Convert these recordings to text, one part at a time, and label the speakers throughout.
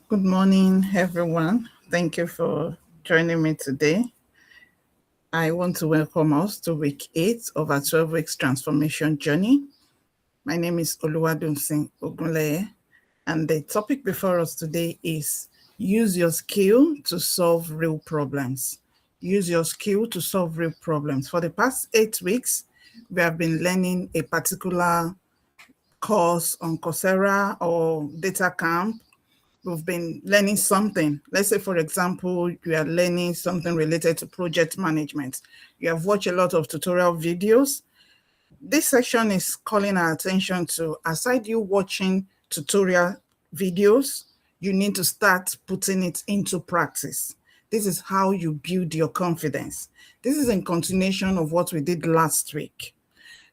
Speaker 1: Good morning, everyone. Thank you for joining me today. I want to welcome us to week 8 of our 12 weeks transformation journey. My name is Oluwadunsin Ogunleye, and the topic before us today is use your skill to solve real problems. Use your skill to solve real problems. For the past 8 weeks, we have been learning a particular course on Coursera or Data Camp. We've been learning something. Let's say, for example, you are learning something related to project management. You have watched a lot of tutorial videos. This section is calling our attention to, aside you watching tutorial videos, you need to start putting it into practice. This is how you build your confidence. This is in continuation of what we did last week.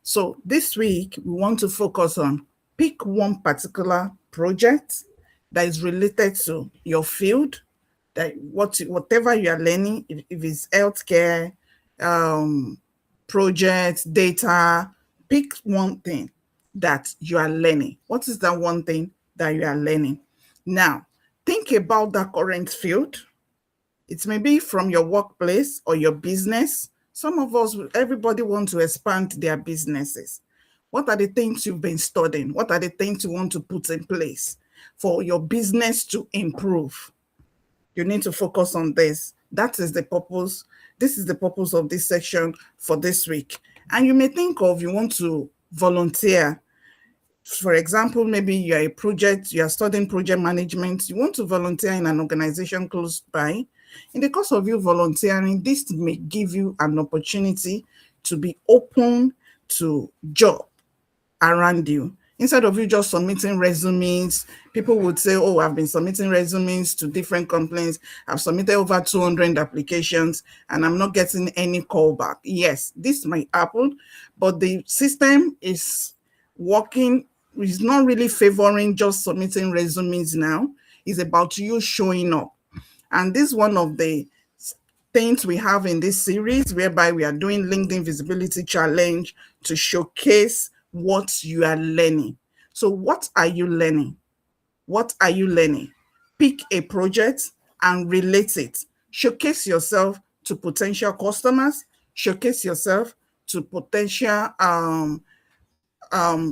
Speaker 1: So this week, we want to focus on pick one particular project that is related to your field, that whatever you are learning, if it's healthcare, projects, data, pick one thing that you are learning. What is that one thing that you are learning? Now, think about that current field. It may be from your workplace or your business. Some of us, everybody wants to expand their businesses. What are the things you've been studying? What are the things you want to put in place for your business to improve? You need to focus on this. That is the purpose. This is the purpose of this section for this week. And you may think of you want to volunteer. For example, maybe you are studying project management, you want to volunteer in an organization close by. In the course of you volunteering, this may give you an opportunity to be open to job around you. Instead of you just submitting resumes, people would say, oh, I've been submitting resumes to different companies. I've submitted over 200 applications and I'm not getting any call back. Yes, this might happen, but the system is working, is not really favoring just submitting resumes now. It's about you showing up. And this is one of the things we have in this series, whereby we are doing LinkedIn Visibility Challenge to showcase what you are learning. So what are you learning? What are you learning? Pick a project and relate it. Showcase yourself to potential customers. Showcase yourself to potential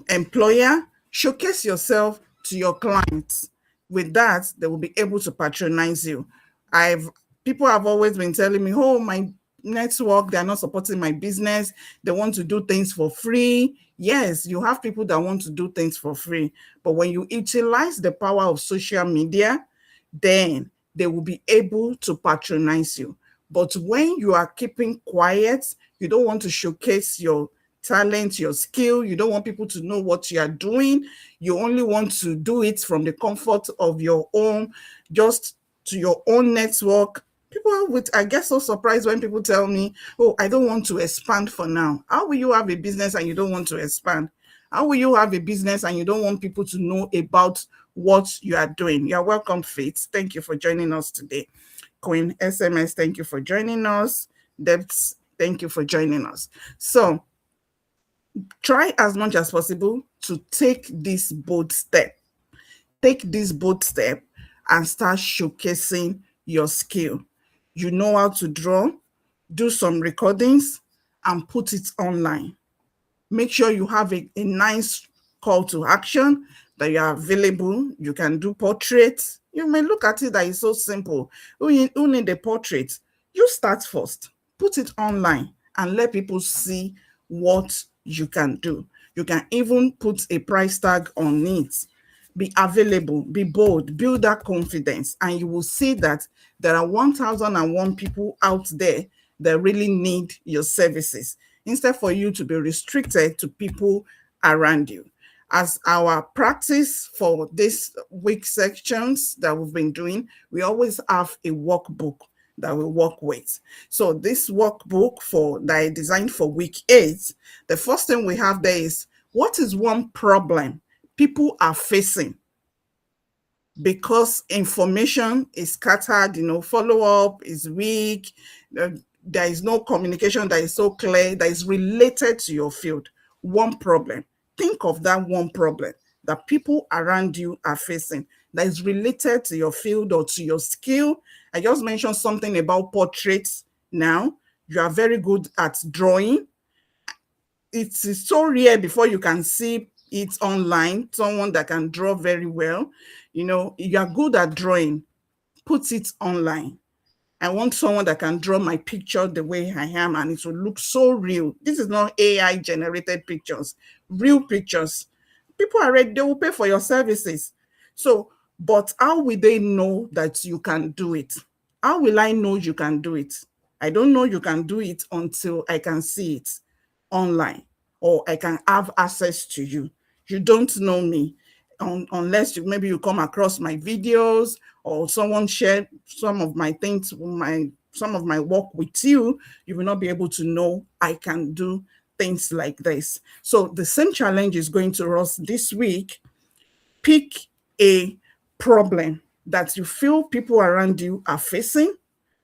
Speaker 1: employer. Showcase yourself to your clients. With that, they will be able to patronize you. I've People have always been telling me, oh, my network, they're not supporting my business. They want to do things for free. Yes, you have people that want to do things for free. But when you utilize the power of social media, then they will be able to patronize you. But when you are keeping quiet, you don't want to showcase your talent, your skill, you don't want people to know what you are doing. You only want to do it from the comfort of your own, just to your own network. People would, I get so surprised when people tell me, oh, I don't want to expand for now. How will you have a business and you don't want to expand? How will you have a business and you don't want people to know about what you are doing? You're welcome, Faith. Thank you for joining us today. Queen SMS, thank you for joining us. Debs, thank you for joining us. So try as much as possible to take this bold step. Take this bold step and start showcasing your skill. You know how to draw, do some recordings and put it online. Make sure you have a nice call to action, that you are available. You can do portraits. You may look at it that it's so simple. Who need a portrait? You start first, put it online and let people see what you can do. You can even put a price tag on it. Be available, be bold, build that confidence, and you will see that there are 1001 people out there that really need your services, instead for you to be restricted to people around you. As our practice for this week sections that we've been doing, we always have a workbook that we work with. So this workbook that I designed for week 8, the first thing we have there is, what is one problem people are facing? Because information is scattered, follow-up is weak, there is no communication that is so clear, that is related to your field. One problem. Think of that one problem that people around you are facing that is related to your field or to your skill. I just mentioned something about portraits now. You are very good at drawing. It is so rare before you can see it online, someone that can draw very well. You are good at drawing, put it online. I want someone that can draw my picture the way I am and it will look so real. This is not AI generated pictures, real pictures. People are ready, they will pay for your services. So, but how will they know that you can do it? How will I know you can do it? I don't know you can do it until I can see it online or I can have access to you. You don't know me unless maybe you come across my videos or someone shared some of my things, some of my work with you. You will not be able to know I can do things like this. So the same challenge is going to us this week. Pick a problem that you feel people around you are facing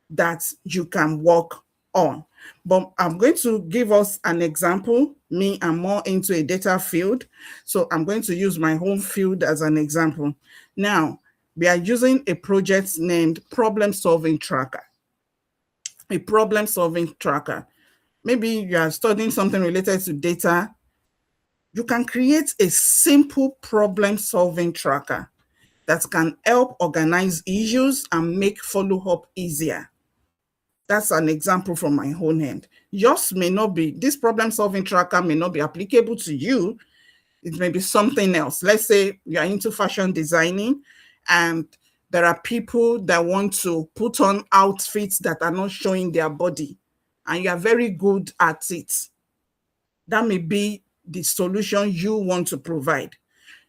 Speaker 1: that you can work on. But I'm going to give us an example. Me, I'm more into a data field. So I'm going to use my home field as an example. Now, we are using a project named Problem Solving Tracker. A problem solving tracker. Maybe you are studying something related to data. You can create a simple problem solving tracker that can help organize issues and make follow-up easier. That's an example from my own hand. Yours may not be, this problem solving tracker may not be applicable to you. It may be something else. Let's say you're into fashion designing and there are people that want to put on outfits that are not showing their body and you are very good at it. That may be the solution you want to provide.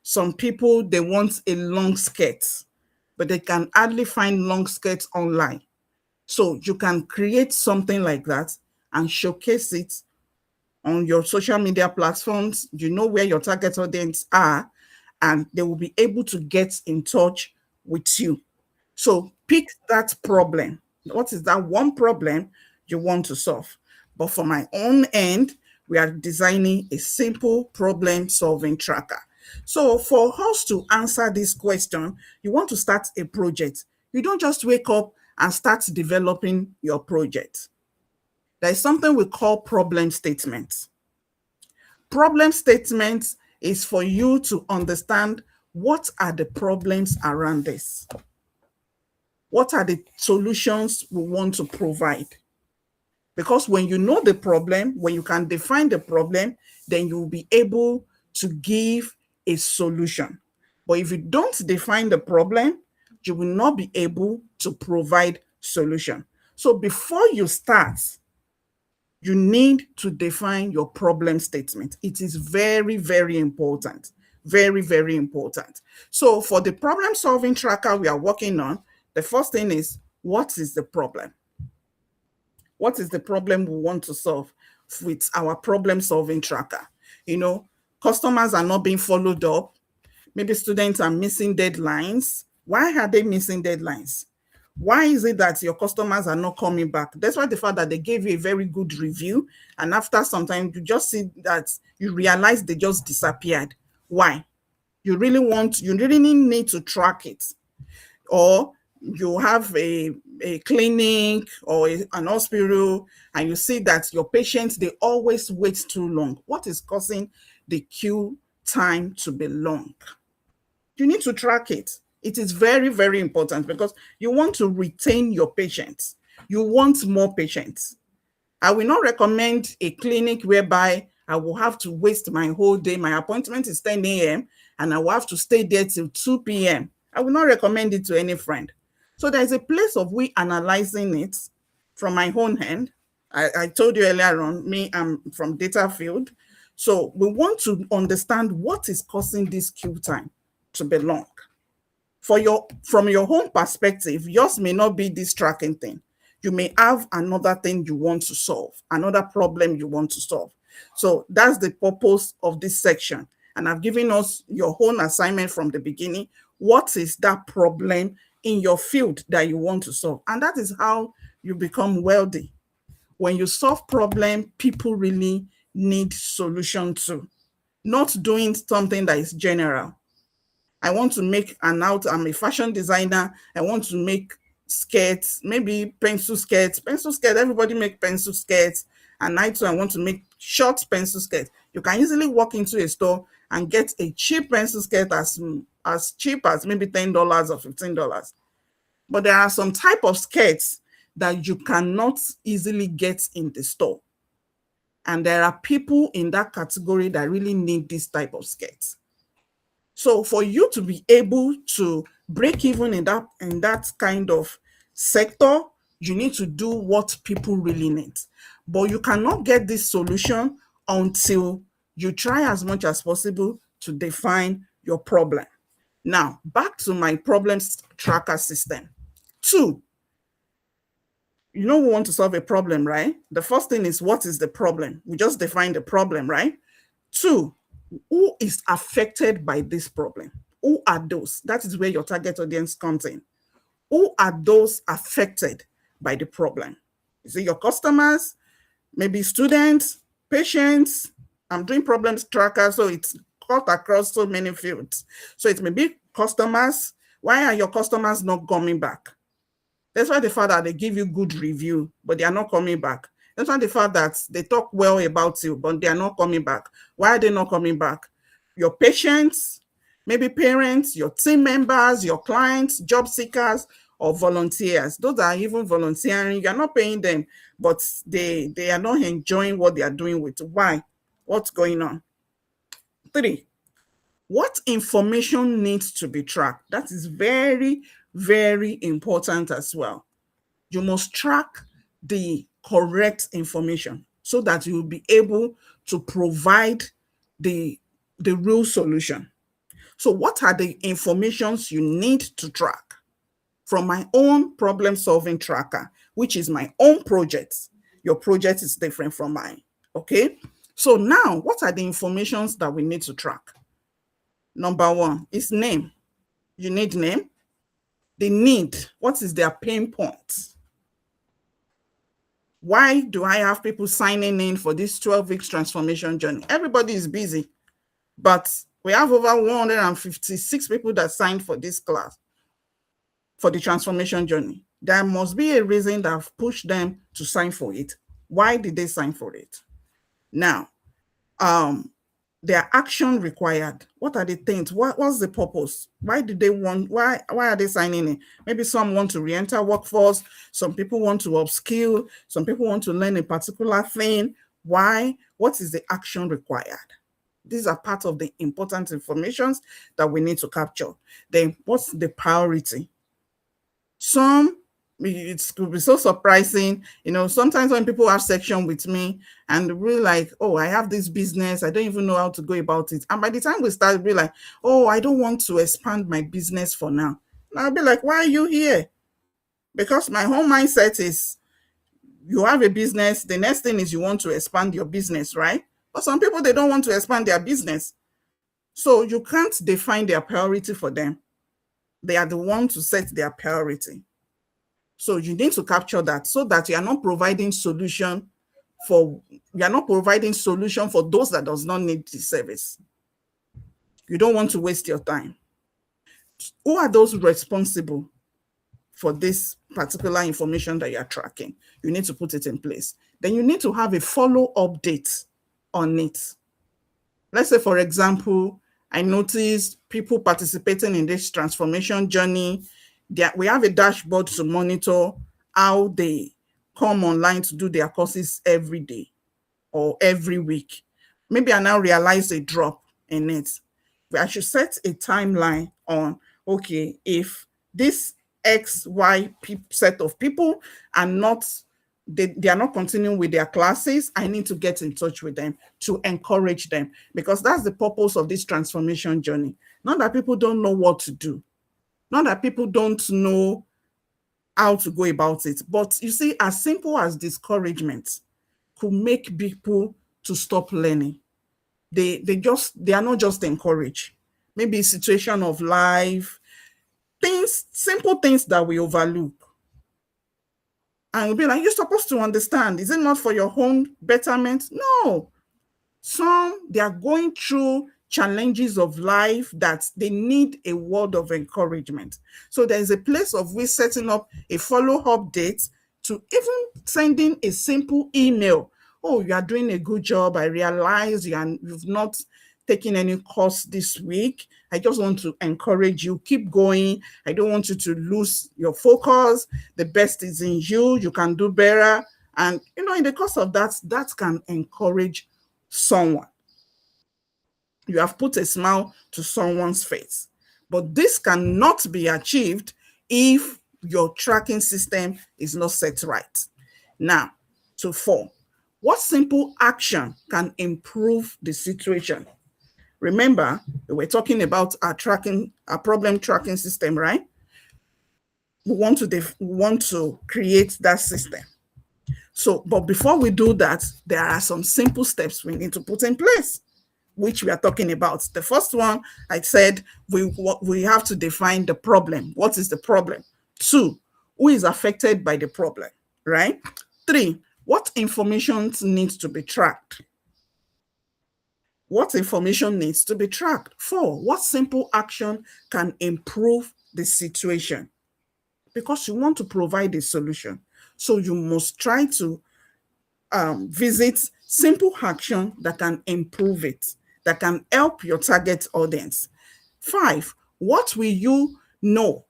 Speaker 1: Some people, they want a long skirt, but they can hardly find long skirts online. So you can create something like that and showcase it on your social media platforms. You know where your target audience are, and they will be able to get in touch with you. So pick that problem. What is that one problem you want to solve? But for my own end, we are designing a simple problem solving tracker. So for us to answer this question, you want to start a project. You don't just wake up and start developing your project. There is something we call problem statements. Problem statements is for you to understand what are the problems around this. What are the solutions we want to provide? Because when you know the problem, when you can define the problem, then you will be able to give a solution. But if you don't define the problem, you will not be able to provide solution. So before you start, you need to define your problem statement. It is very, very important. Very, very important. So for the problem solving tracker we are working on, the first thing is, what is the problem? What is the problem we want to solve with our problem solving tracker? Customers are not being followed up. Maybe students are missing deadlines. Why are they missing deadlines? Why is it that your customers are not coming back? Despite the fact that they gave you a very good review, and after some time, you just see that you realize they just disappeared. Why? You really need to track it. Or you have a clinic or an hospital and you see that your patients, they always wait too long. What is causing the queue time to be long? You need to track it. It is very, very important because you want to retain your patients. You want more patients. I will not recommend a clinic whereby I will have to waste my whole day. My appointment is 10 a.m. and I will have to stay there till 2 p.m. I will not recommend it to any friend. So there's a place of we analyzing it from my own hand. I told you earlier on, I'm from data field. So we want to understand what is causing this queue time to be long. From your home perspective, yours may not be this tracking thing. You may have another thing you want to solve, another problem you want to solve. So that's the purpose of this section. And I've given us your own assignment from the beginning. What is that problem in your field that you want to solve? And that is how you become wealthy. When you solve problem, people really need solution to. Not doing something that is general. I want to make an out. I'm a fashion designer. I want to make skirts, maybe pencil skirts. Pencil skirt, everybody make pencil skirts. And I too, I want to make short pencil skirts. You can easily walk into a store and get a cheap pencil skirt as cheap as maybe $10 or $15. But there are some type of skirts that you cannot easily get in the store. And there are people in that category that really need this type of skirts. So for you to be able to break even in that kind of sector, you need to do what people really need. But you cannot get this solution until you try as much as possible to define your problem. Now, back to my problems tracker system. Two, we want to solve a problem, right? The first thing is, what is the problem? We just define the problem, right? Two, who is affected by this problem? Who are those? That is where your target audience comes in. Who are those affected by the problem? Is it your customers? Maybe students, patients? I'm doing problems tracker, so it's cut across so many fields. So it may be customers. Why are your customers not coming back? That's why the fact that they give you good review, but they are not coming back. That's why the fact that they talk well about you, but they are not coming back. Why are they not coming back? Your patients, maybe parents, your team members, your clients, job seekers, or volunteers. Those are even volunteering. You're not paying them, but they are not enjoying what they are doing with. Why? What's going on? Three, what information needs to be tracked? That is very, very important as well. You must track the correct information so that you will be able to provide the real solution. So what are the informations you need to track? From my own problem solving tracker, which is my own project. Your project is different from mine. Okay. So now, what are the informations that we need to track? Number one is name. You need name. The need. What is their pain point? Why do I have people signing in for this 12 weeks transformation journey? Everybody is busy, but we have over 156 people that signed for this class, for the transformation journey. There must be a reason that have pushed them to sign for it. Why did they sign for it? Now, their action required. What are the things? What's the purpose? Why are they signing in? Maybe some want to re-enter workforce, some people want to upskill, some people want to learn a particular thing. Why? What is the action required? These are part of the important informations that we need to capture. Then what's the priority? It could be so surprising. Sometimes when people have section with me and we're like, oh, I have this business, I don't even know how to go about it. And by the time we start, we're like, oh, I don't want to expand my business for now. And I'll be like, why are you here? Because my whole mindset is, you have a business, the next thing is you want to expand your business, right? But some people, they don't want to expand their business. So you can't define their priority for them. They are the ones to set their priority. So you need to capture that so that you are not providing solution for those that does not need the service. You don't want to waste your time. Who are those responsible for this particular information that you are tracking? You need to put it in place. Then you need to have a follow-up date on it. Let's say, for example, I noticed people participating in this transformation journey. We have a dashboard to monitor how they come online to do their courses every day or every week. Maybe I now realize a drop in it. But I should set a timeline on, okay, if this XY set of people are not, they are not continuing with their classes, I need to get in touch with them to encourage them, because that's the purpose of this transformation journey. Not that people don't know what to do, not that people don't know how to go about it, but you see, as simple as discouragement could make people to stop learning. They are not just encouraged. Maybe situation of life, simple things that we overlook. And we'll be like, you're supposed to understand. Is it not for your own betterment? No. Some, they are going through challenges of life that they need a word of encouragement. So there is a place of we setting up a follow-up date, to even sending a simple email. Oh, you are doing a good job. I realize you've not taken any course this week. I just want to encourage you. Keep going. I don't want you to lose your focus. The best is in you. You can do better. And, in the course of that, that can encourage someone. You have put a smile to someone's face. But this cannot be achieved if your tracking system is not set right. Now, to 4, what simple action can improve the situation? Remember, we're talking about our problem tracking system, right? We want to create that system. So, but before we do that, there are some simple steps we need to put in place, which we are talking about. The first one, I said, we have to define the problem. What is the problem? 2, who is affected by the problem, right? 3, what information needs to be tracked? What information needs to be tracked? 4, what simple action can improve the situation? Because you want to provide a solution. So you must try to visit simple action that can improve it, that can help your target audience. 5, what will you know?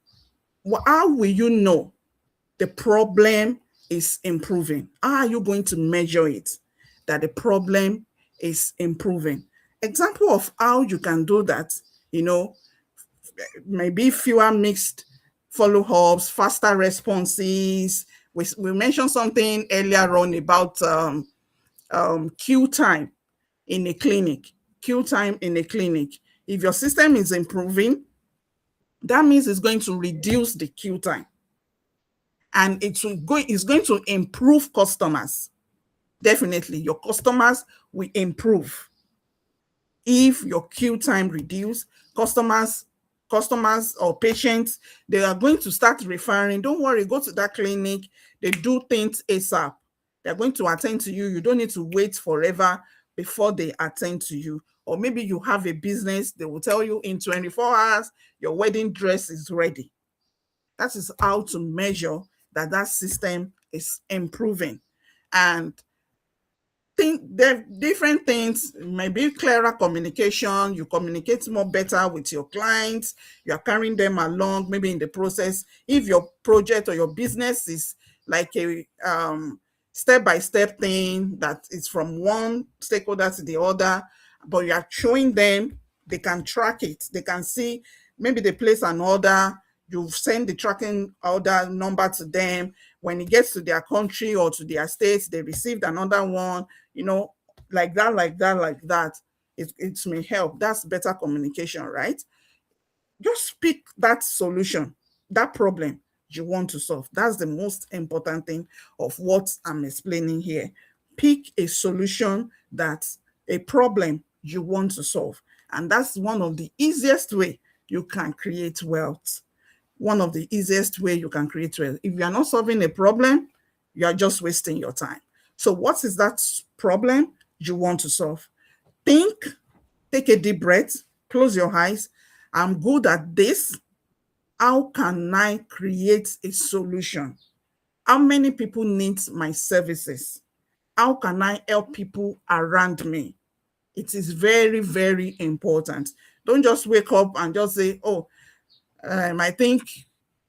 Speaker 1: How will you know the problem is improving? How are you going to measure it, that the problem is improving? Example of how you can do that, maybe fewer mixed follow-ups, faster responses. We mentioned something earlier on about queue time in a clinic. Queue time in a clinic. If your system is improving, that means it's going to reduce the queue time. And it's going to improve customers. Definitely, your customers will improve. If your queue time reduce, customers or patients, they are going to start referring. Don't worry, go to that clinic. They do things ASAP. They're going to attend to you. You don't need to wait forever before they attend to you. Or maybe you have a business, they will tell you in 24 hours, your wedding dress is ready. That is how to measure that system is improving. And think there different things, maybe clearer communication. You communicate more better with your clients. You are carrying them along, maybe in the process. If your project or your business is like a step-by-step thing that is from one stakeholder to the other, but you are showing them, they can track it. They can see, maybe they place an order, you send the tracking order number to them. When it gets to their country or to their states, they received another one, like that. It may help. That's better communication, right? Just pick that solution, that problem you want to solve. That's the most important thing of what I'm explaining here. Pick a solution, that's a problem you want to solve. And that's one of the easiest way you can create wealth. One of the easiest way you can create wealth. If you are not solving a problem, you are just wasting your time. So what is that problem you want to solve? Think, take a deep breath, close your eyes. I'm good at this. How can I create a solution? How many people need my services? How can I help people around me? It is very, very important. Don't just wake up and just say, oh, I think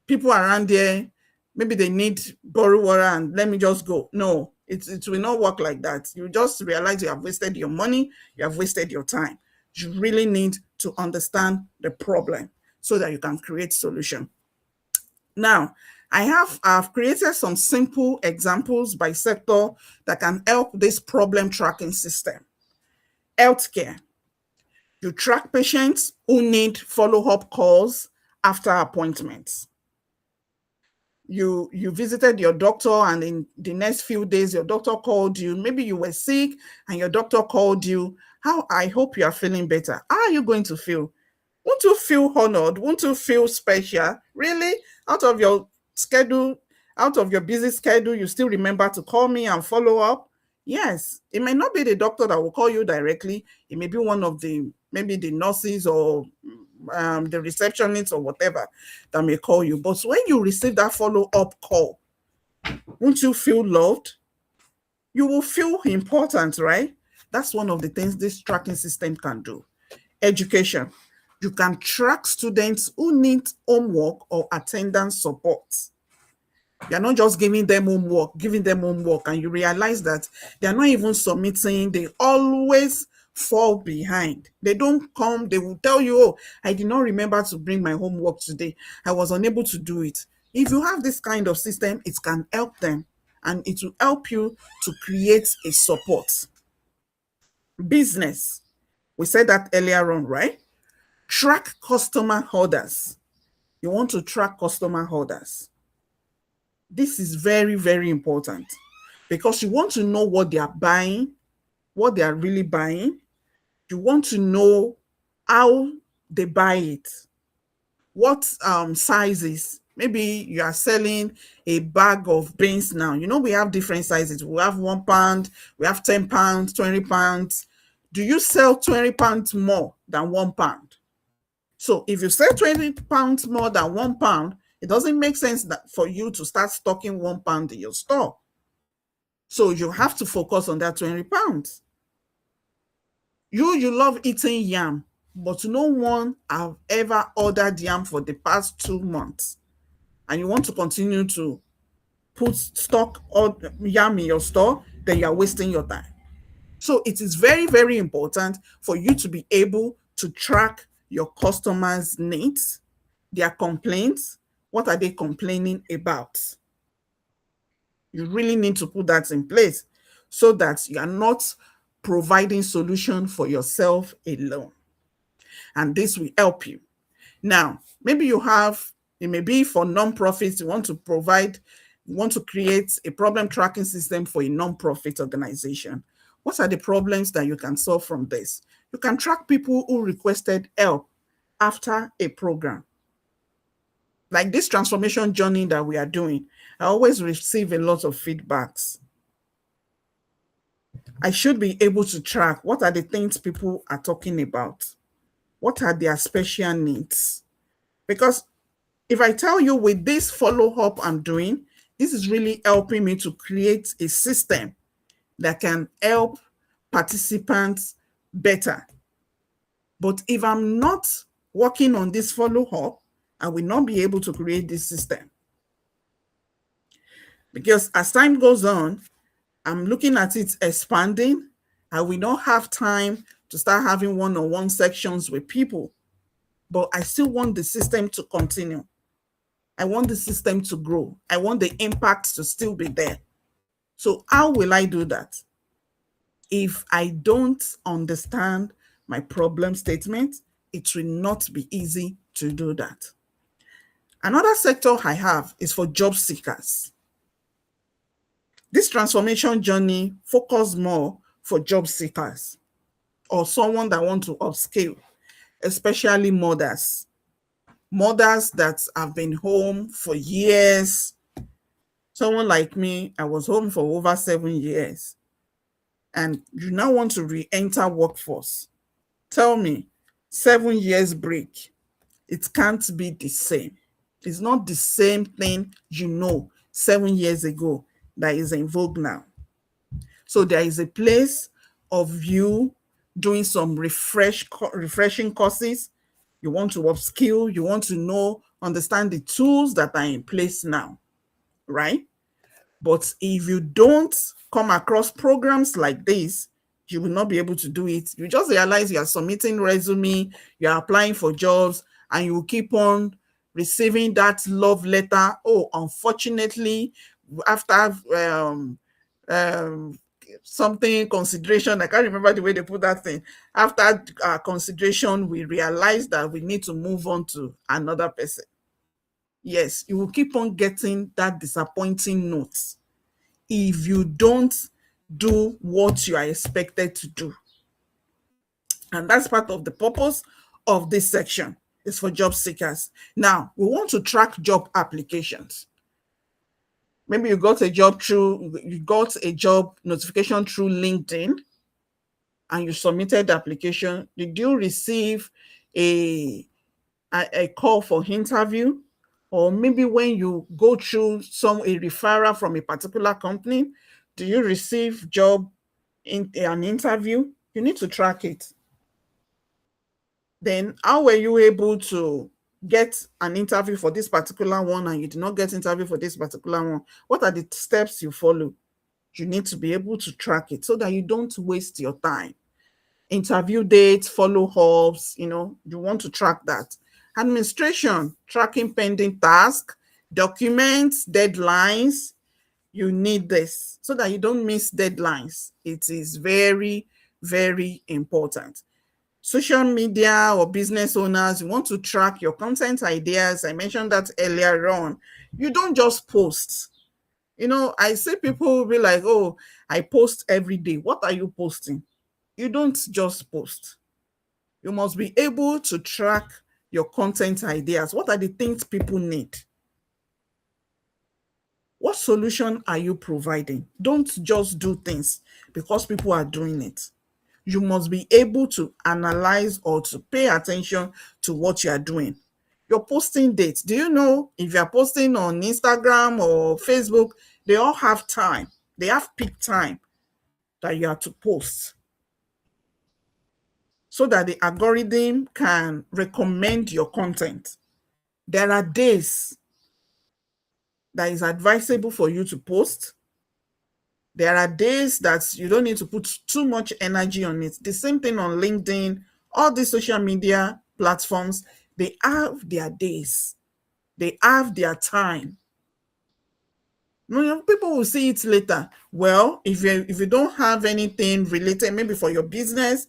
Speaker 1: people around there, maybe they need borrow water and let me just go. No, it will not work like that. You just realize you have wasted your money, you have wasted your time. You really need to understand the problem so that you can create solution. Now, I've created some simple examples by sector that can help this problem tracking system. Healthcare. You track patients who need follow-up calls after appointments. You visited your doctor and in the next few days, your doctor called you. Maybe you were sick and your doctor called you. I hope you are feeling better. How are you going to feel? Won't you feel honored? Won't you feel special? Really? Out of your schedule, out of your busy schedule, you still remember to call me and follow up? Yes, it may not be the doctor that will call you directly. It may be one of the, maybe the nurses or the receptionist or whatever that may call you. But when you receive that follow-up call, won't you feel loved? You will feel important, right? That's one of the things this tracking system can do. Education. You can track students who need homework or attendance support. You're not just giving them homework, and you realize that they're not even submitting. They always fall behind. They don't come, they will tell you, oh, I did not remember to bring my homework today. I was unable to do it. If you have this kind of system, it can help them, and it will help you to create a support. Business. We said that earlier on, right? Track customer orders. You want to track customer orders. This is very, very important because you want to know what they are buying, what they are really buying. You want to know how they buy it, what sizes. Maybe you are selling a bag of beans now. You know, we have different sizes. We have £1, we have £10, £20. Do you sell £20 more than £1? So if you sell £20 more than £1, it doesn't make sense that for you to start stocking £1 in your store. So you have to focus on that £20. You love eating yam, but no one have ever ordered yam for the past 2 months, and you want to continue to put stock or yam in your store, then you are wasting your time. So it is very, very important for you to be able to track your customers' needs, their complaints. What are they complaining about? You really need to put that in place so that you are not providing solution for yourself alone. And this will help you. Now, maybe it may be for non-profits, you want to create a problem tracking system for a non-profit organization. What are the problems that you can solve from this? You can track people who requested help after a program. Like this transformation journey that we are doing, I always receive a lot of feedbacks. I should be able to track what are the things people are talking about. What are their special needs? Because if I tell you with this follow-up I'm doing, this is really helping me to create a system that can help participants better. But if I'm not working on this follow-up, I will not be able to create this system. Because as time goes on, I'm looking at it expanding. I will not have time to start having one-on-one sections with people, but I still want the system to continue. I want the system to grow. I want the impact to still be there. So how will I do that? If I don't understand my problem statement, it will not be easy to do that. Another sector I have is for job seekers. This transformation journey focuses more for job seekers or someone that wants to upskill, especially mothers. Mothers that have been home for years. Someone like me, I was home for over 7 years. And you now want to re-enter workforce. Tell me, 7 years break, it can't be the same. It's not the same thing 7 years ago that is in vogue now. So there is a place of you doing some refreshing courses. You want to upskill, you want to understand the tools that are in place now, right? But if you don't come across programs like this, you will not be able to do it. You just realize you are submitting resume, you are applying for jobs, and you will keep on receiving that love letter. Oh, unfortunately, after something consideration, I can't remember the way they put that thing. After consideration, we realize that we need to move on to another person. Yes, you will keep on getting that disappointing note if you don't do what you are expected to do. And that's part of the purpose of this section, is for job seekers. Now, we want to track job applications. Maybe you got a job notification through LinkedIn and you submitted the application. Did you receive a, a call for interview? Or maybe when you go through a referral from a particular company, do you receive job in an interview? You need to track it. Then how were you able to get an interview for this particular one and you did not get interview for this particular one? What are the steps you follow? You need to be able to track it so that you don't waste your time. Interview dates, follow-ups, you want to track that. Administration, tracking pending tasks, documents, deadlines. You need this so that you don't miss deadlines. It is very, very important. Social media or business owners, you want to track your content ideas. I mentioned that earlier on. You don't just post. I see people will be like, oh, I post every day. What are you posting? You don't just post. You must be able to track your content ideas. What are the things people need? What solution are you providing? Don't just do things because people are doing it. You must be able to analyze or to pay attention to what you are doing. Your posting dates. Do you know if you are posting on Instagram or Facebook, they all have time. They have peak time that you are to post so that the algorithm can recommend your content. There are days that is advisable for you to post. There are days that you don't need to put too much energy on it. The same thing on LinkedIn, all these social media platforms, they have their days. They have their time. People will see it later. Well, if you don't have anything related, maybe for your business,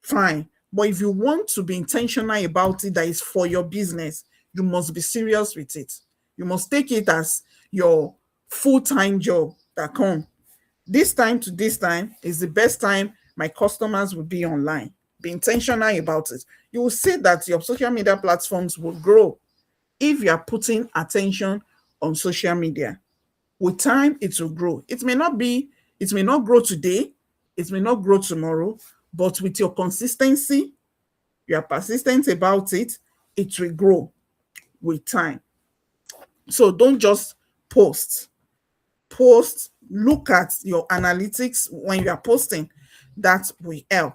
Speaker 1: fine. But if you want to be intentional about it, that is for your business, you must be serious with it. You must take it as your full-time job that come. This time to this time is the best time my customers will be online. Be intentional about it. You will see that your social media platforms will grow if you are putting attention on social media. With time, it will grow. It may not grow today, it may not grow tomorrow, but with your consistency, you are persistent about it, it will grow with time. So don't just post. Look at your analytics when you are posting. That will help.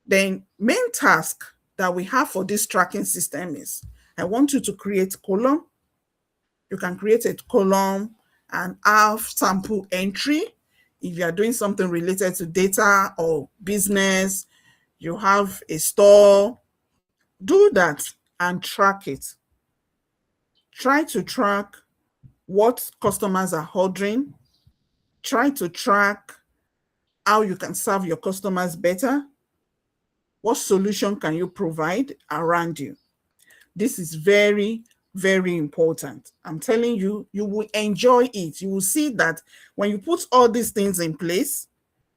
Speaker 1: Then main task that we have for this tracking system is, I want you to create column. You can create a column and have sample entry. If you are doing something related to data or business, you have a store, do that and track it. Try to track what customers are ordering. Try to track how you can serve your customers better. What solution can you provide around you? This is very, very important. I'm telling you, you will enjoy it. You will see that when you put all these things in place,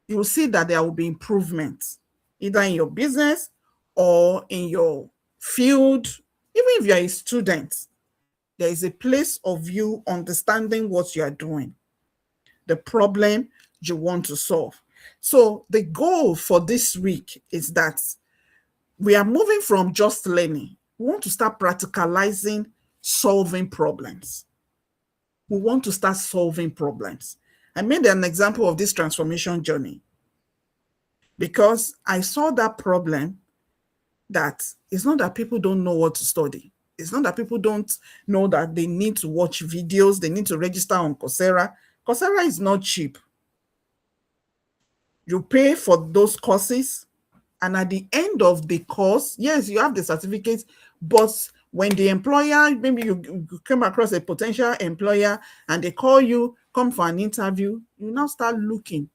Speaker 1: you will see that there will be improvements, either in your business or in your field. Even if you're a student, there is a place of you understanding what you are doing, the problem you want to solve. So the goal for this week is that we are moving from just learning. We want to start practicalizing solving problems. We want to start solving problems. I made an example of this transformation journey because I saw that problem, that it's not that people don't know what to study. It's not that people don't know that they need to watch videos, they need to register on Coursera. Coursera is not cheap. You pay for those courses, and at the end of the course, yes, you have the certificate, but when the employer, maybe you came across a potential employer and they call you, come for an interview, you now start looking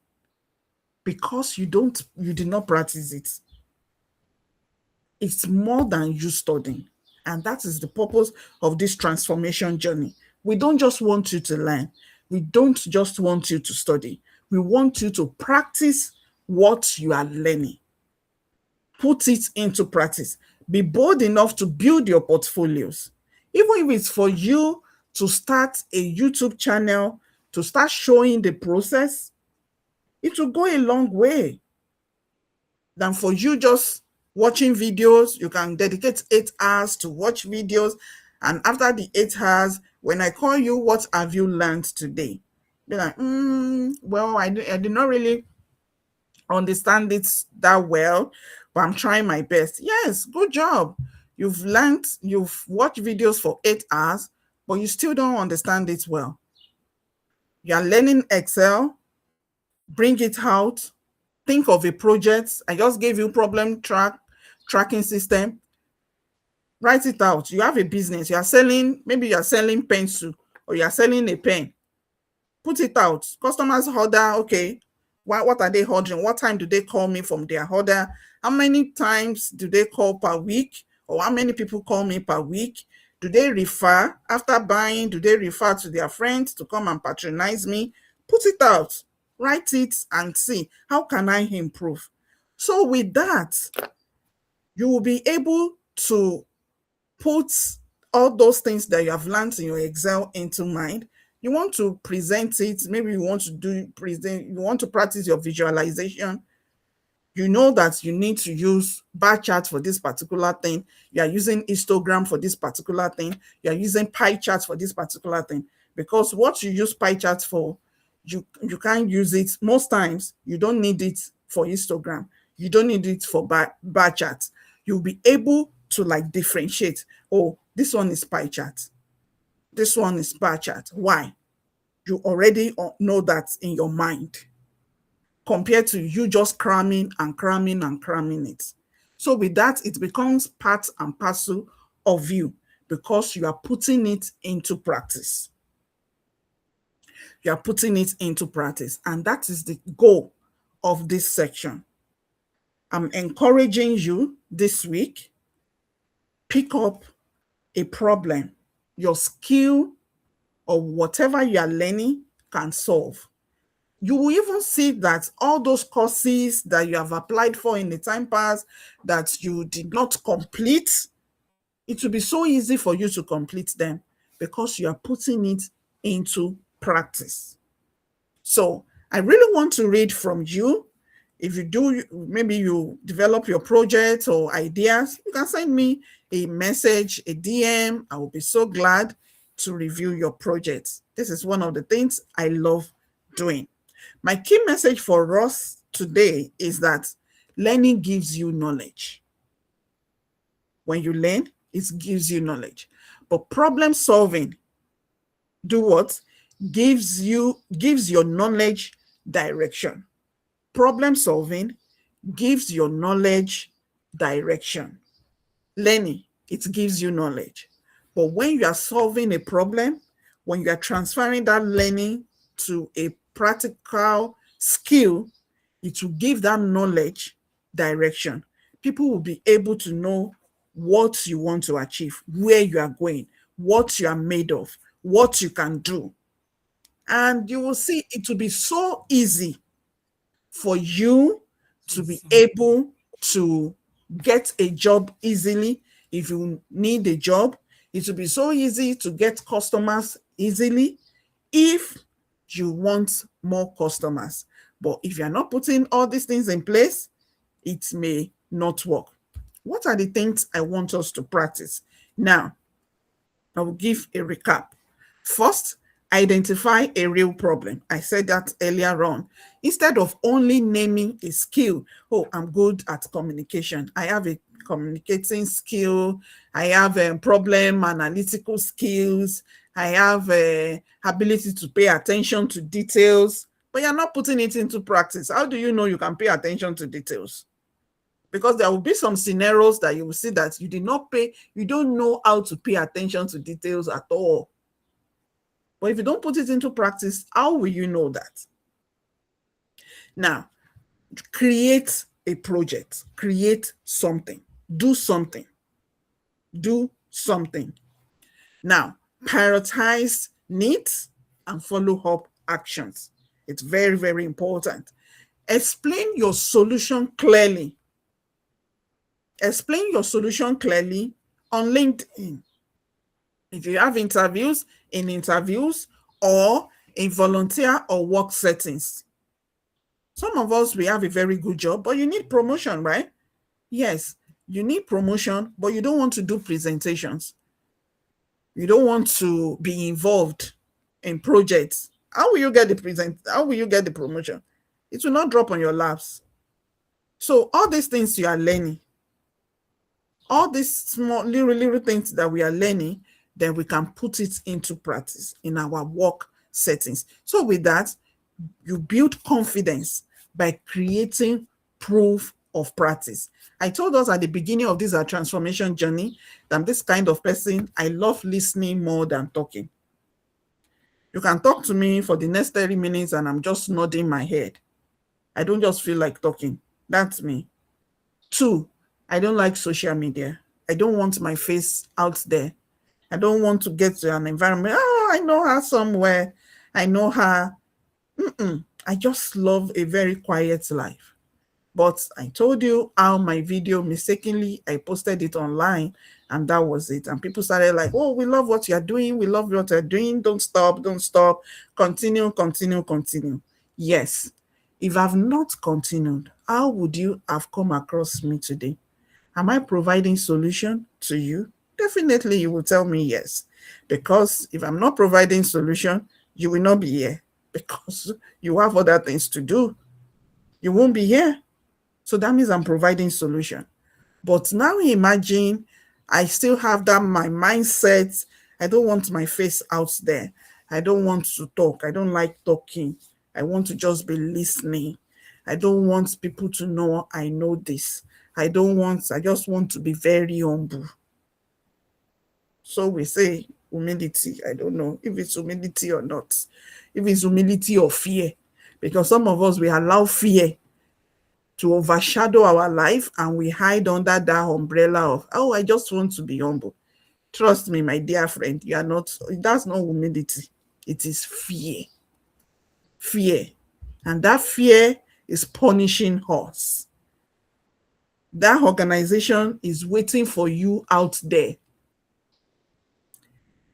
Speaker 1: because you did not practice it. It's more than you studying. And that is the purpose of this transformation journey. We don't just want you to learn. We don't just want you to study. We want you to practice what you are learning. Put it into practice. Be bold enough to build your portfolios. Even if it's for you to start a YouTube channel, to start showing the process, it will go a long way than for you just watching videos. You can dedicate 8 hours to watch videos. And after the 8 hours, when I call you, what have you learned today? Be like, well, I did not really understand it that well, but I'm trying my best. Yes, good job. You've learned, you've watched videos for 8 hours, but you still don't understand it well. You are learning Excel, bring it out, think of a project. I just gave you tracking system. Write it out. You have a business. You are selling, maybe you are selling pencil or you are selling a pen. Put it out. Customers order, okay, what are they ordering? What time do they call me from their order? How many times do they call per week? Or how many people call me per week? Do they refer? After buying, do they refer to their friends to come and patronize me? Put it out. Write it and see, how can I improve? So with that, you will be able to put all those things that you have learned in your Excel into mind. You want to present it, maybe you want to you want to practice your visualization. You know that you need to use bar chart for this particular thing. You are using histogram for this particular thing. You are using pie charts for this particular thing. Because what you use pie charts for, you can't use it. Most times, you don't need it for histogram. You don't need it for bar charts. You'll be able to like differentiate. Oh, this one is pie chart. This one is bar chart. Why? You already know that in your mind, compared to you just cramming and cramming and cramming it. So with that, it becomes part and parcel of you because you are putting it into practice. You are putting it into practice. And that is the goal of this section. I'm encouraging you this week, pick up a problem your skill or whatever you are learning can solve. You will even see that all those courses that you have applied for in the time past that you did not complete, it will be so easy for you to complete them because you are putting it into practice. So I really want to read from you. If you do, maybe you develop your project or ideas, you can send me a message, a DM. I will be so glad to review your projects. This is one of the things I love doing. My key message for us today is that learning gives you knowledge. When you learn, it gives you knowledge. But problem solving, do what? Gives your knowledge direction. Problem solving gives your knowledge direction. Learning, it gives you knowledge. But when you are solving a problem, when you are transferring that learning to a practical skill, it will give that knowledge direction. People will be able to know what you want to achieve, where you are going, what you are made of, what you can do. And you will see it will be so easy for you to be able to get a job easily. If you need a job, it will be so easy to get customers easily if you want more customers. But if you're not putting all these things in place, it may not work. What are the things I want us to practice? Now, I will give a recap. First, identify a real problem. I said that earlier on. Instead of only naming a skill, oh, I'm good at communication. I have a communicating skill. I have problem analytical skills. I have ability to pay attention to details, but you're not putting it into practice. How do you know you can pay attention to details? Because there will be some scenarios that you will see that you don't know how to pay attention to details at all. But if you don't put it into practice, how will you know that? Now, create a project, create something, do something, do something. Now, prioritize needs and follow up actions. It's very, very important. Explain your solution clearly. Explain your solution clearly on LinkedIn. If you have interviews, in interviews, or in volunteer or work settings. Some of us, we have a very good job, but you need promotion, right? Yes, you need promotion, but you don't want to do presentations. You don't want to be involved in projects. How will you get the how will you get the promotion? It will not drop on your laps. So all these things you are learning, all these small little things that we are learning, then we can put it into practice in our work settings. So with that, you build confidence by creating proof of practice. I told us at the beginning of this our transformation journey that I'm this kind of person. I love listening more than talking. You can talk to me for the next 30 minutes and I'm just nodding my head. I don't just feel like talking. That's me. 2, I don't like social media. I don't want my face out there. I don't want to get to an environment. Oh, I know her somewhere. I know her. I just love a very quiet life. But I told you how my video, mistakenly, I posted it online and that was it. And people started like, oh, we love what you're doing. We love what you're doing. Don't stop. Don't stop. Continue, continue, continue. Yes. If I've not continued, how would you have come across me today? Am I providing solution to you? Definitely you will tell me yes. Because if I'm not providing solution, you will not be here because you have other things to do. You won't be here. So that means I'm providing solution. But now imagine I still have that my mindset. I don't want my face out there. I don't want to talk. I don't like talking. I want to just be listening. I don't want people to know I know this. I just want to be very humble. So we say humility. I don't know if it's humility or not. If it's humility or fear. Because some of us, we allow fear to overshadow our life and we hide under that umbrella of, oh, I just want to be humble. Trust me, my dear friend, you are not, that's not humility. It is fear. Fear. And that fear is punishing us. That organization is waiting for you out there.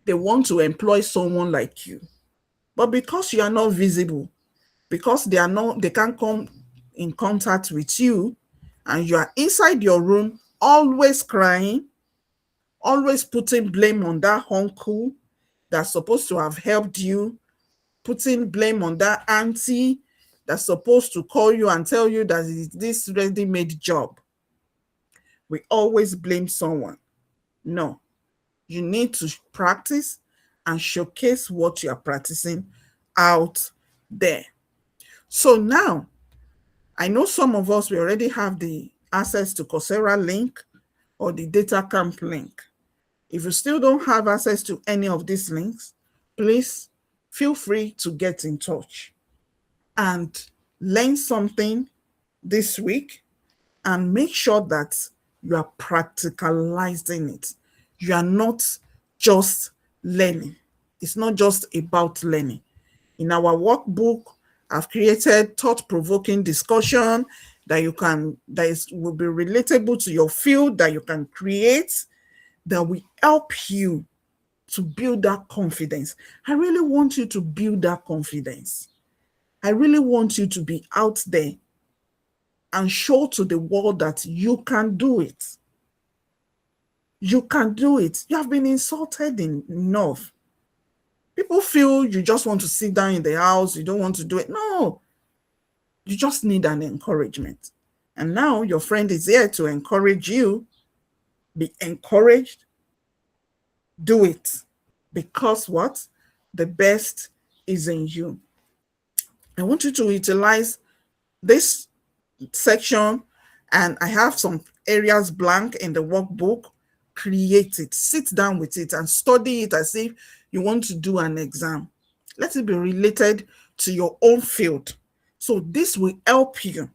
Speaker 1: They want to employ someone like you. But because you are not visible, because they can't come in contact with you, and you are inside your room, always crying, always putting blame on that uncle that's supposed to have helped you, putting blame on that auntie that's supposed to call you and tell you that it's this ready-made job. We always blame someone. No, you need to practice and showcase what you are practicing out there. So now, I know some of us, we already have the access to Coursera link or the data camp link. If you still don't have access to any of these links, please feel free to get in touch and learn something this week and make sure that you are practicalizing it. You are not just learning. It's not just about learning. In our workbook, I've created thought-provoking discussion that will be relatable to your field, that you can create, that will help you to build that confidence. I really want you to build that confidence. I really want you to be out there and show to the world that you can do it. You can do it. You have been insulted enough. People feel you just want to sit down in the house, you don't want to do it. No, you just need an encouragement. And now your friend is here to encourage you. Be encouraged. Do it. Because what? The best is in you. I want you to utilize this section, and I have some areas blank in the workbook. Create it. Sit down with it and study it as if you want to do an exam. Let it be related to your own field. So this will help you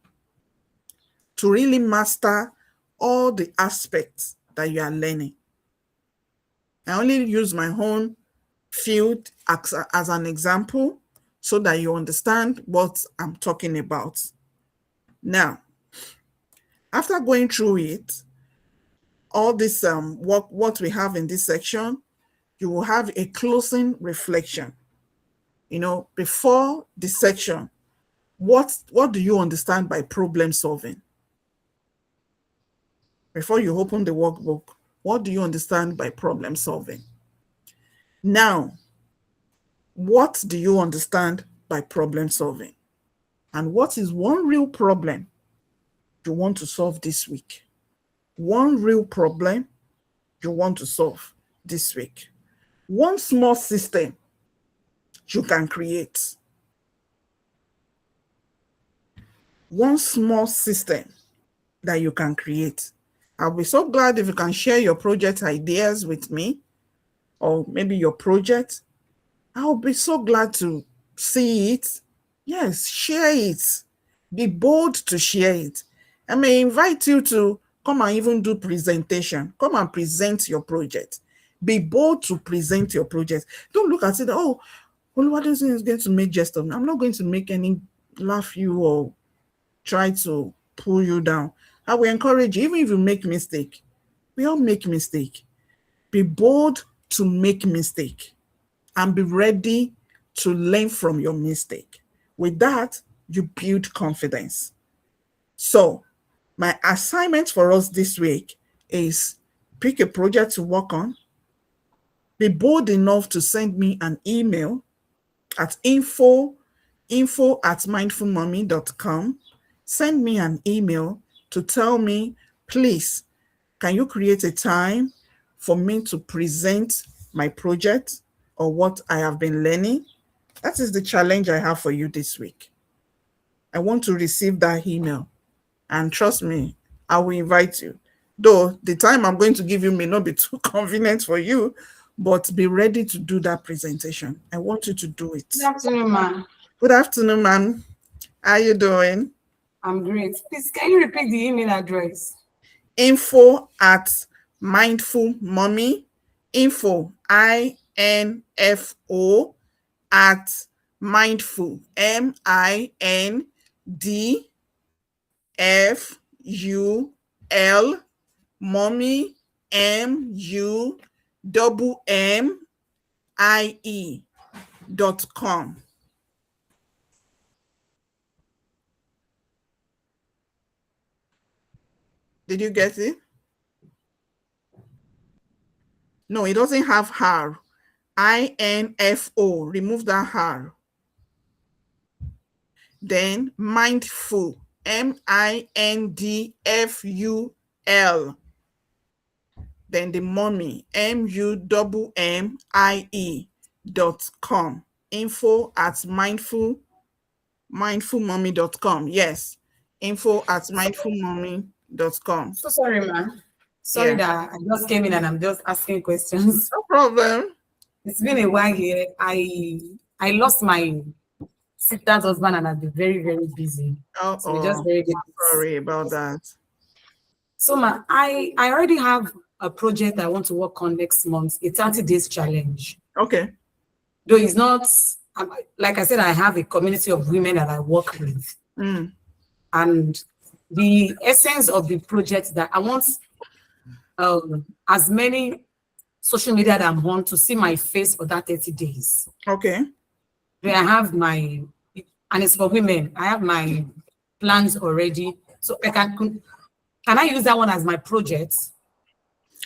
Speaker 1: to really master all the aspects that you are learning. I only use my own field as an example so that you understand what I'm talking about. Now, after going through it, all this what we have in this section, you will have a closing reflection. Before the section, what do you understand by problem solving? Before you open the workbook, what do you understand by problem solving? Now, what do you understand by problem solving? And what is one real problem you want to solve this week? One real problem you want to solve this week. One small system you can create. One small system that you can create. I'll be so glad if you can share your project ideas with me, or maybe your project. I'll be so glad to see it. Yes, share it. Be bold to share it. I may invite you to come and even do presentation. Come and present your project. Be bold to present your project. Don't look at it, oh, Oluwadosin is going to make jest of me. I'm not going to make any laugh you or try to pull you down. I will encourage you, even if you make mistake. We all make mistake. Be bold to make mistake and be ready to learn from your mistake. With that, you build confidence. So my assignment for us this week is pick a project to work on. Be bold enough to send me an email at info@mindfulmommy.com. Send me an email to tell me, please, can you create a time for me to present my project or what I have been learning? That is the challenge I have for you this week. I want to receive that email. And trust me, I will invite you. Though the time I'm going to give you may not be too convenient for you, but be ready to do that presentation. I want you to do it.
Speaker 2: Good afternoon, ma'am.
Speaker 1: Good afternoon, ma'am. How are you doing?
Speaker 2: I'm great. Please, can you repeat the email address?
Speaker 1: info@mindfulmommy, info, INFO, at mindful, MINDFUL, mommy, MUMMIE.com. Did you get it? No, it doesn't have her. INFO. Remove that her. Then mindful. MINDFUL. Then the mommy. MUMMIE.com. info@mindfulmommy.com. Yes. info@mindfulmommy.com.
Speaker 2: So sorry, ma'am. Sorry that I just came in and I'm just asking questions.
Speaker 1: No problem.
Speaker 2: It's been a while here. I lost my sister's husband and I've been very, very busy.
Speaker 1: Oh,
Speaker 2: so we're just very busy.
Speaker 1: Sorry about that.
Speaker 2: So I already have a project I want to work on next month. A 30 days challenge.
Speaker 1: Okay.
Speaker 2: Though it's not, like I said, I have a community of women that I work with. And the essence of the project that I want as many social media that I'm on to see my face for that 30 days.
Speaker 1: Okay.
Speaker 2: Then I have and it's for women. I have my plans already. So can I use that one as my project?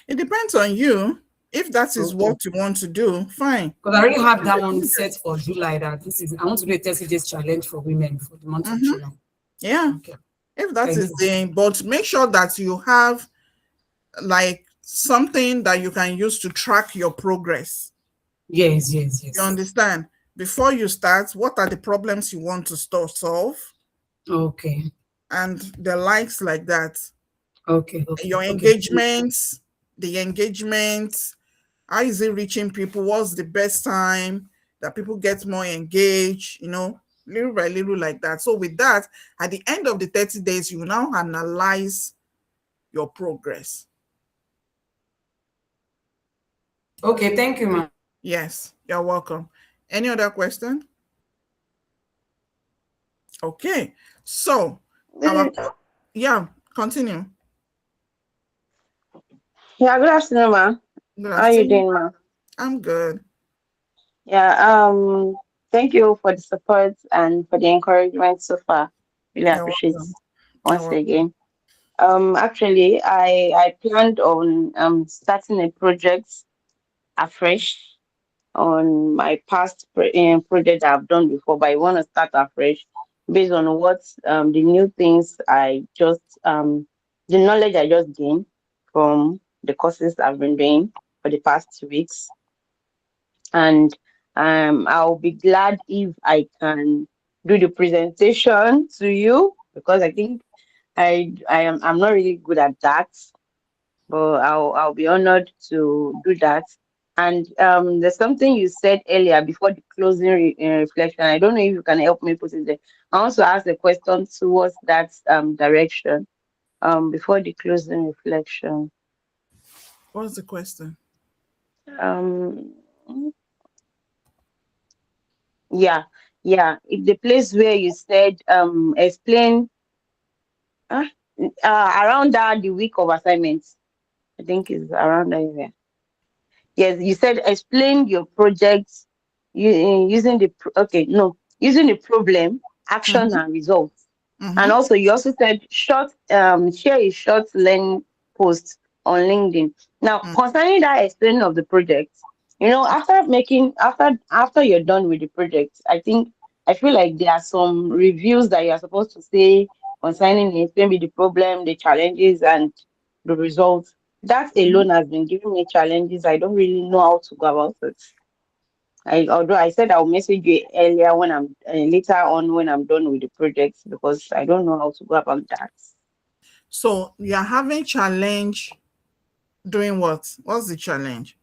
Speaker 1: It depends on you. If that is what you want to do, fine.
Speaker 2: Because I already have that one set for July. I want to do a 30 days challenge for women for the month of July.
Speaker 1: Yeah. Okay. If that is the, but make sure that you have like something that you can use to track your progress.
Speaker 2: Yes.
Speaker 1: You understand? Before you start, what are the problems you want to solve?
Speaker 2: Okay.
Speaker 1: And the likes like that.
Speaker 2: Okay.
Speaker 1: Your engagements, the engagements, how is it reaching people? What's the best time that people get more engaged, little by little like that. So with that, at the end of the 30 days, you now analyze your progress.
Speaker 2: Okay, thank you, ma'am.
Speaker 1: Yes, you're welcome. Any other question? Okay, so continue.
Speaker 3: Yeah, good afternoon, ma'am. How are you doing, ma'am?
Speaker 1: I'm good.
Speaker 3: Yeah, thank you for the support and for the encouragement so far. Really
Speaker 1: You're
Speaker 3: appreciate
Speaker 1: welcome. You're
Speaker 3: once
Speaker 1: welcome.
Speaker 3: again. Actually, I planned on starting a project afresh on my past project I've done before, but I want to start afresh based on what the new things the knowledge I just gained from the courses I've been doing for the past 2 weeks. And I'll be glad if I can do the presentation to you because I think I'm not really good at that, but I'll be honored to do that. And there's something you said earlier before the closing reflection. I don't know if you can help me put it there. I want to ask a question towards that direction before the closing reflection.
Speaker 1: What's the question?
Speaker 3: Um, yeah, yeah. If the place where you said explain uh, around that the week of assignments, I think is around that area. Yes, you said explain your projects using okay, no, using the problem, action,
Speaker 1: Mm-hmm.
Speaker 3: and results. And
Speaker 1: Mm-hmm.
Speaker 3: also, you also said share a short learning post on LinkedIn. Now, concerning that explaining of the project, after you're done with the project, I feel like there are some reviews that you are supposed to say concerning it, maybe the problem, the challenges, and the results. That
Speaker 1: Mm-hmm.
Speaker 3: alone has been giving me challenges. I don't really know how to go about it. Although I said I'll message you earlier when I'm later on when I'm done with the project because I don't know how to go about that.
Speaker 1: So you're having challenge doing what? What's the challenge?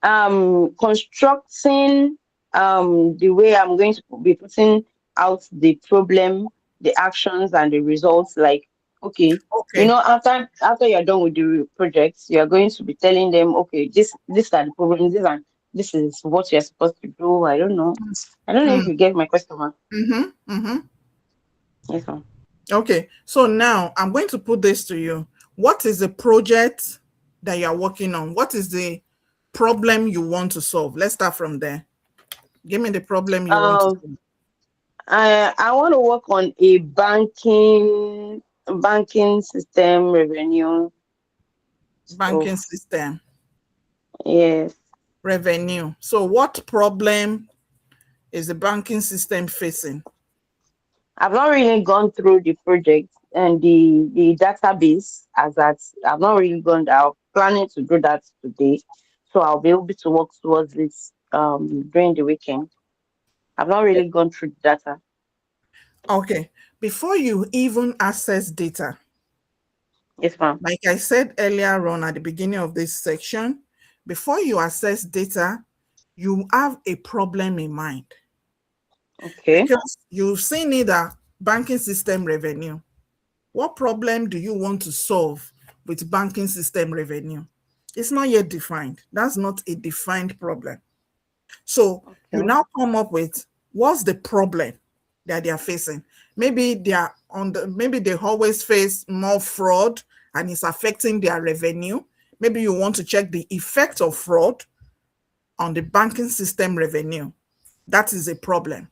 Speaker 3: Constructing the way I'm going to be putting out the problem, the actions, and the results. Like, okay,
Speaker 1: Okay.
Speaker 3: after you're done with the projects, you're going to be telling them, okay, this are the problems, this is what you're supposed to do. I don't know. I don't know if
Speaker 1: Mm.
Speaker 3: you get my question, ma'am.
Speaker 1: Mm-hmm. Mm-hmm.
Speaker 3: Yes, ma'am.
Speaker 1: Okay. So now I'm going to put this to you. What is the project that you're working on? What is the problem you want to solve? Let's start from there. Give me the problem you want to
Speaker 3: Um,
Speaker 1: solve.
Speaker 3: I want to work on a banking system revenue
Speaker 1: Banking
Speaker 3: stuff.
Speaker 1: system,
Speaker 3: Yes.
Speaker 1: revenue. So what problem is the banking system facing?
Speaker 3: I've not really gone through the project and the database as that. I've not really gone there. I'm planning to do that today, so I'll be able to work towards it during the weekend. I've not really gone through the data.
Speaker 1: Okay. Before you even access data,
Speaker 3: Yes, ma'am.
Speaker 1: like I said earlier on at the beginning of this section, before you access data, you have a problem in mind
Speaker 3: Okay.
Speaker 1: because you've seen either banking system revenue. What problem do you want to solve with banking system revenue? It's not yet defined. That's not a defined problem. So you
Speaker 3: Okay.
Speaker 1: now come up with what's the problem that they are facing. Maybe they are maybe they always face more fraud and it's affecting their revenue. Maybe you want to check the effect of fraud on the banking system revenue. That is a problem.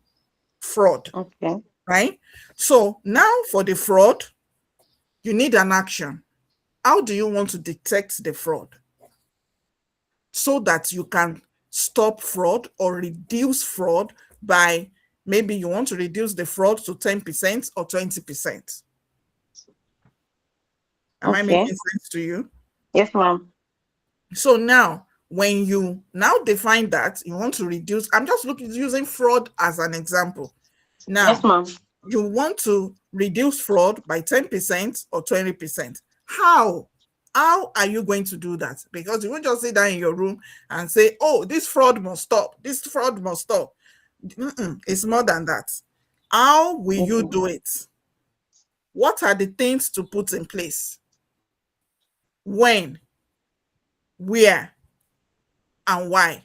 Speaker 1: Fraud,
Speaker 3: Okay.
Speaker 1: right? So now for the fraud, you need an action. How do you want to detect the fraud so that you can stop fraud or reduce fraud by maybe you want to reduce the fraud to 10% or 20%? Am I
Speaker 3: Okay.
Speaker 1: making sense to you?
Speaker 3: Yes, ma'am.
Speaker 1: So now, when you now define that you want to reduce, I'm just looking using fraud as an example.
Speaker 3: Yes,
Speaker 1: Now,
Speaker 3: ma'am.
Speaker 1: you want to reduce fraud by 10% or 20%. How? How are you going to do that? Because you won't just sit down in your room and say, oh, this fraud must stop. This fraud must stop. It's more than that. How will
Speaker 3: Yes,
Speaker 1: you
Speaker 3: ma'am.
Speaker 1: do it? What are the things to put in place? When, where, and why?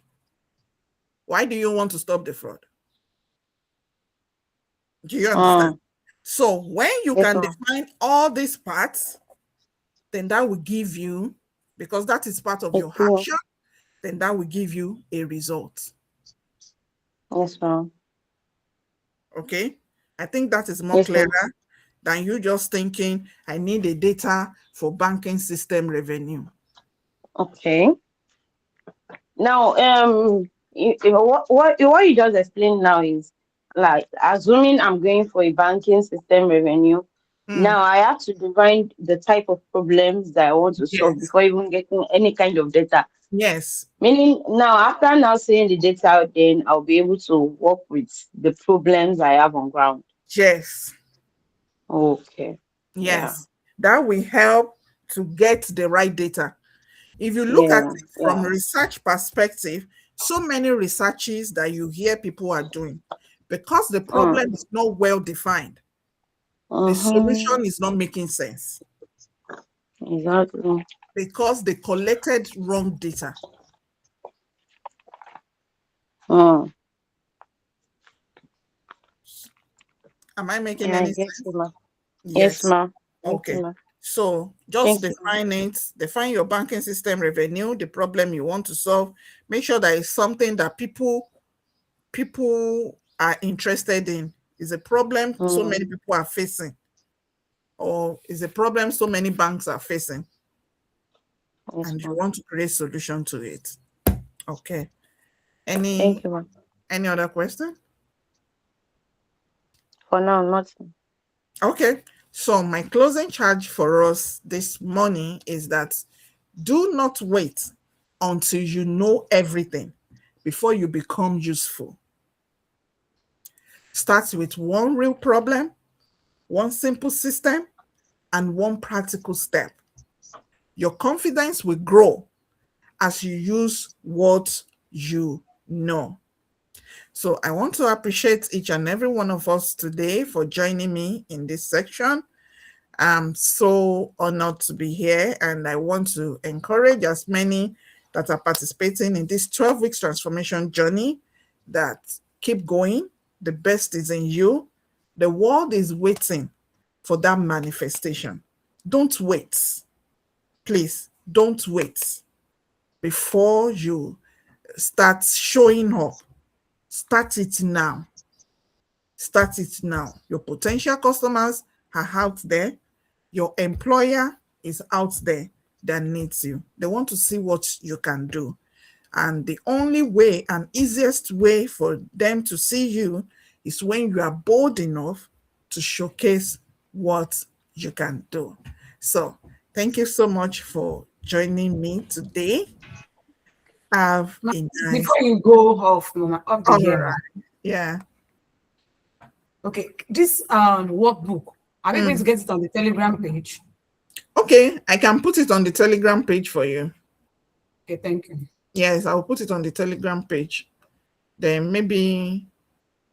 Speaker 1: Why do you want to stop the fraud? Do you understand?
Speaker 3: Mm.
Speaker 1: So when you
Speaker 3: Yes,
Speaker 1: can
Speaker 3: ma'am.
Speaker 1: define all these parts, then that will give you, because that is part of
Speaker 3: A
Speaker 1: your
Speaker 3: clue.
Speaker 1: action, then that will give you a result.
Speaker 3: Yes, ma'am.
Speaker 1: Okay. I think that is more
Speaker 3: Yes,
Speaker 1: clearer
Speaker 3: ma'am.
Speaker 1: than you just thinking, I need the data for banking system revenue.
Speaker 3: Okay. Now, what you just explained now is like assuming I'm going for a banking system revenue.
Speaker 1: Mm,
Speaker 3: Now I have to define the type of problems that I want to solve
Speaker 1: yes.
Speaker 3: before even getting any kind of data.
Speaker 1: Yes.
Speaker 3: Meaning now after now seeing the data, then I'll be able to work with the problems I have on ground.
Speaker 1: Yes.
Speaker 3: Okay. Yeah.
Speaker 1: Yes. That will help to get the right data. If you look at
Speaker 3: Yeah.
Speaker 1: it from
Speaker 3: Yeah.
Speaker 1: research perspective, so many researches that you hear people are doing, because the
Speaker 3: Mm.
Speaker 1: problem is not well defined, the
Speaker 3: Mm-hmm.
Speaker 1: solution is not making sense
Speaker 3: Exactly.
Speaker 1: because they collected wrong data.
Speaker 3: Mm.
Speaker 1: Am I making
Speaker 3: Yeah, I
Speaker 1: any
Speaker 3: get
Speaker 1: sense?
Speaker 3: you, ma. Yes,
Speaker 1: Yes.
Speaker 3: ma. Yes,
Speaker 1: Okay.
Speaker 3: ma.
Speaker 1: So just
Speaker 3: Thank you, ma.
Speaker 1: define it, define your banking system revenue, the problem you want to solve. Make sure that it's something that people are interested in. Is a problem so many
Speaker 3: Mm.
Speaker 1: people are facing, or is a problem so many banks are facing,
Speaker 3: Yes,
Speaker 1: and you
Speaker 3: ma.
Speaker 1: want to create solution to it. Okay.
Speaker 3: Thank
Speaker 1: Any
Speaker 3: you, ma.
Speaker 1: any other question?
Speaker 3: For now, nothing.
Speaker 1: Okay. So my closing charge for us this morning is that do not wait until you know everything before you become useful. Start with one real problem, one simple system, and one practical step. Your confidence will grow as you use what you know. So I want to appreciate each and every one of us today for joining me in this section. I'm so honored to be here, and I want to encourage as many that are participating in this 12 weeks transformation journey that keep going. The best is in you. The world is waiting for that manifestation. Don't wait. Please, don't wait before you start showing up. Start it now. Start it now. Your potential customers are out there. Your employer is out there that needs you. They want to see what you can do. And the only way and easiest way for them to see you is when you are bold enough to showcase what you can do. So, thank you so much for joining me today. Have
Speaker 2: Ma,
Speaker 1: a
Speaker 2: before
Speaker 1: nice.
Speaker 2: you go off, Mama, off
Speaker 1: All
Speaker 2: the air, ma.
Speaker 1: right. Yeah.
Speaker 2: Okay, this workbook, are we going to
Speaker 1: Mm.
Speaker 2: get it on the Telegram page?
Speaker 1: Okay, I can put it on the Telegram page for you.
Speaker 2: Okay, thank you.
Speaker 1: Yes, I'll put it on the Telegram page. Then maybe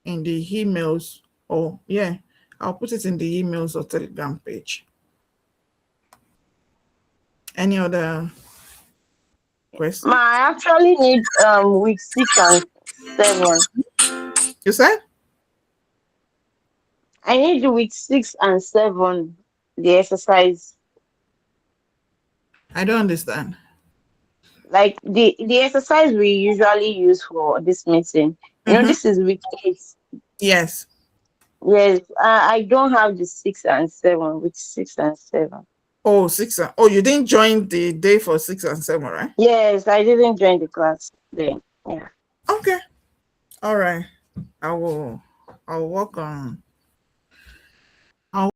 Speaker 1: in the emails, or yeah, I'll put it in the emails or Telegram page. Any other
Speaker 3: Ma,
Speaker 1: question?
Speaker 3: I actually need week 6 and 7.
Speaker 1: You said?
Speaker 3: I need week 6 and 7, the exercise.
Speaker 1: I don't understand.
Speaker 3: Like the exercise we usually use for this meeting.
Speaker 1: Mm-hmm.
Speaker 3: This is week 8.
Speaker 1: Yes.
Speaker 3: Yes, I don't have the 6 and 7, week 6 and 7.
Speaker 1: Oh, oh, you didn't join the day for 6 and 7, right?
Speaker 3: Yes, I didn't join the class then. Yeah.
Speaker 1: Okay. All right. I will. I'll work on